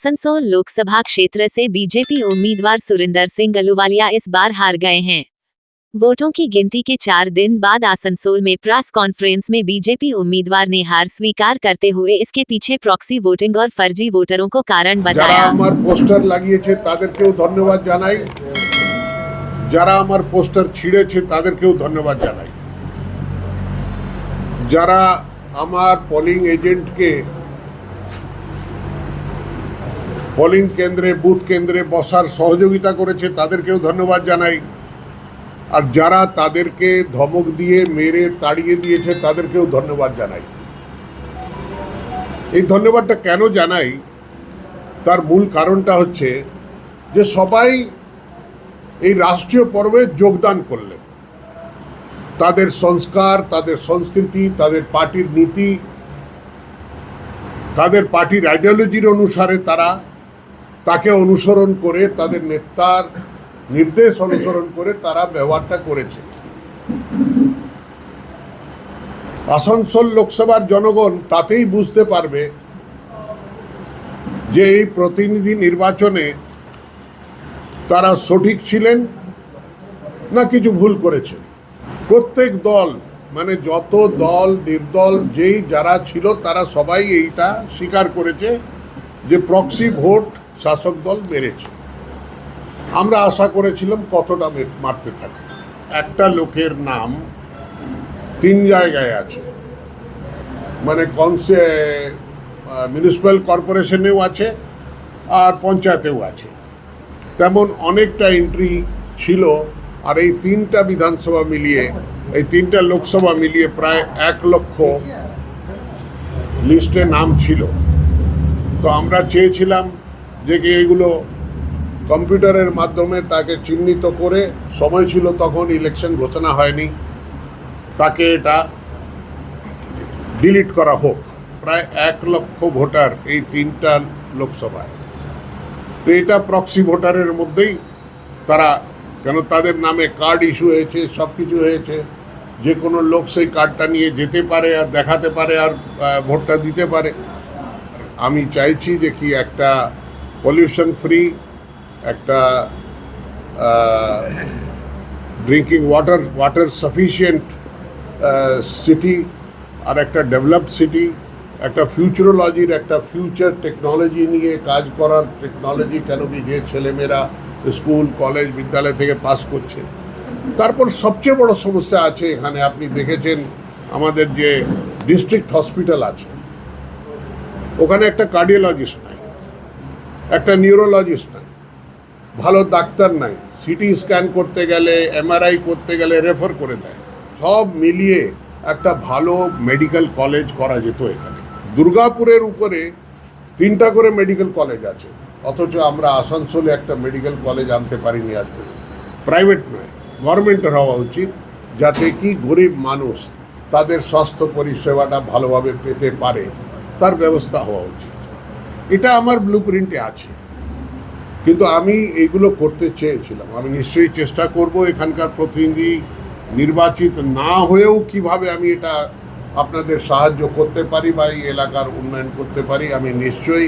आसनसोल लोकसभा क्षेत्र से बीजेपी उम्मीदवार सुरिंदर सिंह अहलूवालिया इस बार हार गए हैं। वोटों की गिनती के 4 दिन बाद आसनसोल में प्रेस कॉन्फ्रेंस में बीजेपी उम्मीदवार ने हार स्वीकार करते हुए इसके पीछे प्रॉक्सी वोटिंग और फर्जी वोटरों को कारण बताया। যারা আমার পোস্টার লাগিয়েছে তাদেরকেও ধন্যবাদ জানাই, যারা আমার পোস্টার ছিঁড়েছে তাদেরকেও ধন্যবাদ জানাই, যারা আমার পোলিং এজেন্টকে পোলিং কেন্দ্রে বুথ কেন্দ্রে বসার সহযোগিতা করেছে তাদেরকেও ধন্যবাদ জানাই, আর যারা তাদেরকে ধমক দিয়ে মেরে তাড়িয়ে দিয়েছে তাদেরকেও ধন্যবাদ জানাই। এই ধন্যবাদটা কেন জানাই তার মূল কারণটা হচ্ছে যে সবাই এই রাষ্ট্রীয় পর্বে যোগদান করলেন, তাদের সংস্কার, তাদের সংস্কৃতি, তাদের পার্টির নীতি, তাদের পার্টির আইডিওলজির অনুসারে তারা তাকে অনুসরণ করে, তাদের নেতার নির্দেশ অনুসরণ করে তারা ব্যবহারটা করেছে। আসানসোল লোকসভার জনগণ তাতেই বুঝতে পারবে যে এই প্রতিনিধি নির্বাচনে তারা সঠিক ছিলেন না কিছু ভুল করেছে। প্রত্যেক দল, মানে যত দল নির্দল যেই যারা ছিল তারা সবাই এইটা স্বীকার করেছে যে প্রক্সি ভোট শাসক দল মেরেছে। আমরা আশা করেছিলাম কতটা মারতে থাকে। একটা লোকের নাম 3 জায়গায় আছে, মানে মিউনিসিপ্যাল কর্পোরেশনেও আছে আর পঞ্চায়েতেও আছে, তেমন অনেকটা এন্ট্রি ছিল। আর এই 3টা বিধানসভা মিলিয়ে, এই 3টা লোকসভা মিলিয়ে প্রায় 1 লক্ষ লিস্টে নাম ছিল। তো আমরা চেয়েছিলাম যে কি এগুলো কম্পিউটারের মাধ্যমে তাকে চিহ্নিত করে, সময় ছিল তখন, ইলেকশন ঘোষণা হয়নি, তাকে এটা ডিলিট করা হোক। প্রায় 1 লক্ষ ভোটার এই 3টা লোকসভায়। তো এটা প্রক্সি ভোটারের মধ্যেই তারা, কেন তাদের নামে কার্ড ইস্যু হয়েছে, সব কিছু হয়েছে, যে কোনো লোক সেই কার্ডটা নিয়ে যেতে পারে আর দেখাতে পারে আর ভোটটা দিতে পারে। আমি চাইছি যে কি একটা পলিউশন ফ্রি, একটা ড্রিঙ্কিং ওয়াটার সাফিসিয়েন্ট সিটি, আর একটা ডেভেলপড সিটি, একটা ফিউচারোলজির, একটা ফিউচার টেকনোলজি নিয়ে কাজ করার টেকনোলজি, কেন কি যে ছেলেমেয়েরা স্কুল কলেজ বিদ্যালয় থেকে পাস করছে। তারপর সবচেয়ে বড় সমস্যা আছে এখানে, আপনি দেখেছেন আমাদের যে ডিস্ট্রিক্ট হসপিটাল আছে, ওখানে একটা কার্ডিওলজিস্ট নাই, একটা নিউরোলজিস্ট নাই, ভালো ডাক্তার নাই, সিটি স্ক্যান করতে গেলে, এমআরআই করতে গেলে রেফার করে দেয়। সব মিলিয়ে একটা ভালো মেডিকেল কলেজ করা যেত এখানে। দুর্গাপুরের উপরে 3টা করে মেডিকেল কলেজ আছে, অথচ আমরা আসানসোলে একটা মেডিকেল কলেজ আনতে পারিনি আজ পর্যন্ত। প্রাইভেট নয়, গভর্নমেন্টের হওয়া উচিত, যাতে কি গরিব মানুষ তাদের স্বাস্থ্য পরিষেবাটা ভালোভাবে পেতে পারে, তার ব্যবস্থা হওয়া উচিত। এটা আমার ব্লু প্রিন্টে আছে, কিন্তু আমি এইগুলো করতে চেয়েছিলাম। আমি নিশ্চয়ই চেষ্টা করব এখানকার প্রতিনিধি নির্বাচিত না হয়েও কিভাবে আমি এটা আপনাদের সাহায্য করতে পারি বা এই এলাকার উন্নয়ন করতে পারি, আমি নিশ্চয়ই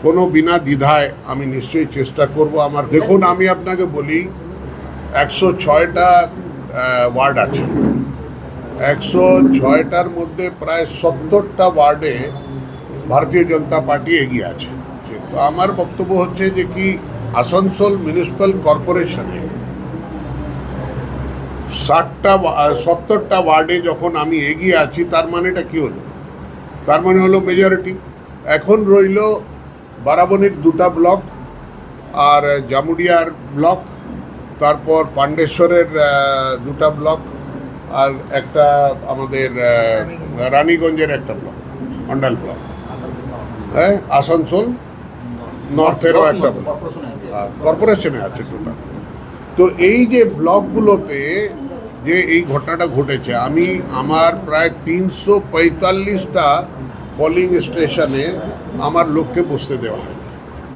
কোনো বিনা দ্বিধায় আমি নিশ্চয়ই চেষ্টা করব। আমার দেখুন, আমি আপনাকে বলি 106টা ওয়ার্ড আছে, 106টার মধ্যে প্রায় 70টা ওয়ার্ডে ভারতীয় জনতা পার্টি এগিয়ে আছে। তো আমার বক্তব্য হচ্ছে যে কি আসানসোল মিউনিসিপ্যাল কর্পোরেশনে 70টা ওয়ার্ডে যখন আমি এগিয়ে আছি, তার মানেটা কী হলো? তার মানে হলো মেজরিটি। এখন রইল বারাবণীর 2টা ব্লক আর জামুডিয়ার ব্লক, তারপর পাণ্ডেশ্বরের 2টা ব্লক, আর একটা আমাদের রানীগঞ্জের একটা ব্লক, অন্ডাল ব্লক, হ্যাঁ, আসানসোল নর্থেরও একটা ব্লক, কর্পোরেশনে আছে টোটাল। তো এই যে ব্লকগুলোতে যে এই ঘটনাটা ঘটেছে, আমি আমার প্রায় 345টা পোলিং স্টেশনে আমার লোককে বসতে দেওয়া হয়।